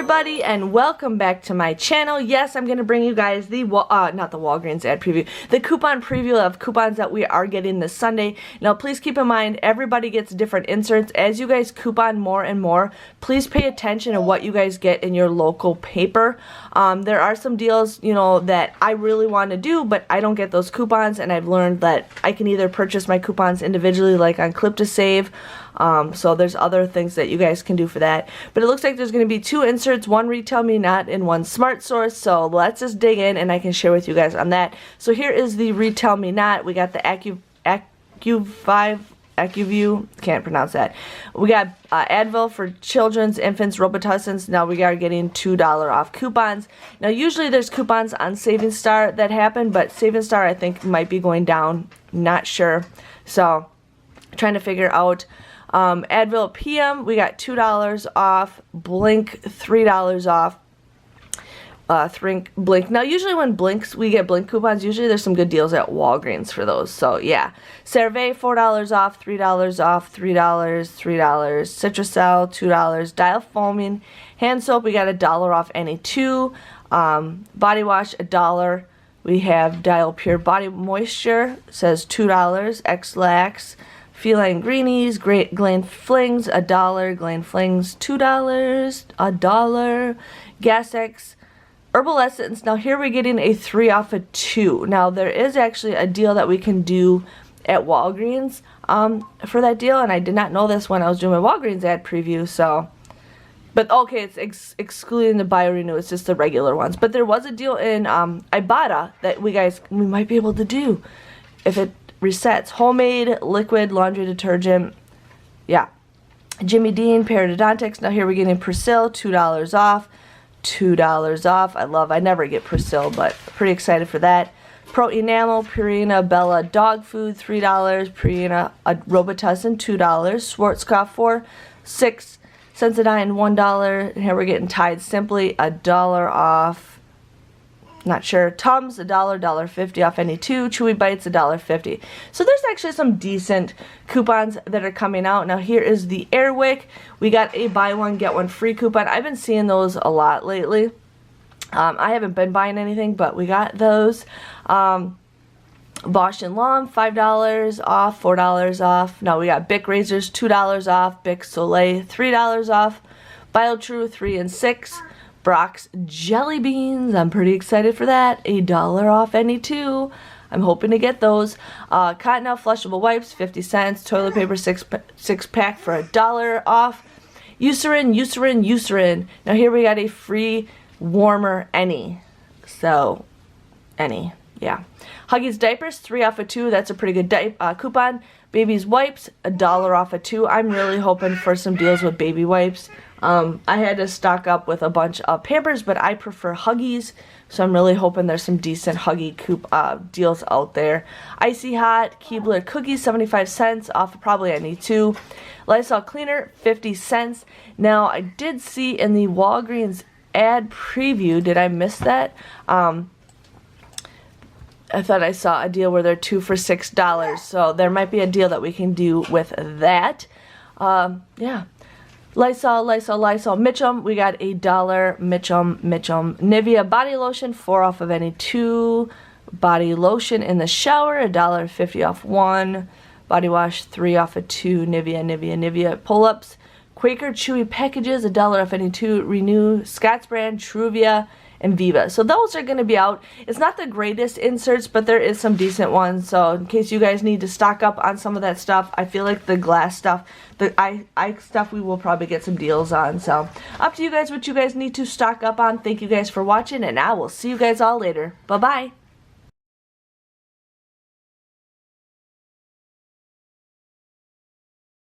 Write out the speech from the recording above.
everybody, and welcome back to my channel. Yes, I'm going to bring you guys the, not the Walgreens ad preview, the coupon preview of coupons that we are getting this Sunday. Now, please keep in mind, everybody gets different inserts. As you guys coupon more and more, please pay attention to what you guys get in your local paper. There are some deals, you know, that I really want to do, but I don't get those coupons, and I've learned that I can either purchase my coupons individually, like on Clip to Save. So there's other things that you guys can do for that. But it looks like there's going to be two inserts, one Retail Me Not and one Smart Source. So let's just dig in and I can share with you guys on that. So here is the Retail Me Not. We got the AccuView, can't pronounce that. We got Advil for children's, infants, Robitussin. Now we are getting $2 off coupons. Now usually there's coupons on Saving Star that happen, but Saving Star I think might be going down. Not sure. So trying to figure out. Advil PM, we got $2 off. Blink, $3 off. Blink. Now, usually when we get Blink coupons, usually there's some good deals at Walgreens for those. So, yeah. CeraVe, $4 off, $3 off, $3, Citrusel, $2. Dial Foaming. Hand soap, we got $1 off any two. Body wash, $1. We have Dial Pure Body Moisture, says $2. X-Lax. Feline Greenies, Glen Flings, $1. Glen Flings, $2. $1. Gas X, Herbal Essence. Now here we're getting a 3 off of 2. Now there is actually a deal that we can do at Walgreens for that deal, and I did not know this when I was doing my Walgreens ad preview. So, but okay, it's excluding the BioRenew. It's just the regular ones. But there was a deal in Ibotta that we might be able to do if it resets. Homemade liquid laundry detergent. Yeah. Jimmy Dean Periodontics. Now here we're getting Persil, $2 off. $2 off. I never get Persil, but pretty excited for that. Pro Enamel, Purina Bella Dog Food, $3. Purina Robitussin, $2. Schwarzkopf, 4. 6. Sensodyne, $1. And here we're getting Tide Simply, $1 off. Not sure. Tums, $1, $1.50 off any two. Chewy Bites, $1.50. So there's actually some decent coupons that are coming out. Now here is the Airwick. We got a buy one get one free coupon. I've been seeing those a lot lately. I haven't been buying anything, but we got those. Bosch and Lomb, $5 off, $4 off. Now we got Bic razors, $2 off. Bic Soleil, $3 off. BioTrue, 3 and 6. Brock's Jelly Beans, I'm pretty excited for that. $1 off any two. I'm hoping to get those. Coinout flushable wipes, 50 cents. Toilet paper, six pack for $1 off. Eucerin. Now here we got a free warmer any. So, any, yeah. Huggies diapers, 3 off of 2. That's a pretty good coupon. Baby's wipes, $1 off of 2. I'm really hoping for some deals with baby wipes. I had to stock up with a bunch of Pampers, but I prefer Huggies, so I'm really hoping there's some decent Huggy deals out there. Icy Hot Keebler cookies, 75 cents off of probably any two. Lysol cleaner, 50 cents. Now I did see in the Walgreens ad preview, did I miss that? I thought I saw a deal where they're 2 for $6, so there might be a deal that we can do with that. Yeah. Lysol, Mitchum, we got $1, Mitchum, Nivea body lotion, 4 off of any two. Body lotion in the shower, $1.50 off 1. Body wash, 3 off of 2. Nivea pull-ups. Quaker Chewy packages, $1 off any two. Renew, Scott's brand, Truvia, and Viva. So those are going to be out. It's not the greatest inserts, but there is some decent ones. So in case you guys need to stock up on some of that stuff, I feel like the glass stuff, the eye stuff, we will probably get some deals on. So up to you guys what you guys need to stock up on. Thank you guys for watching, and I will see you guys all later. Bye-bye.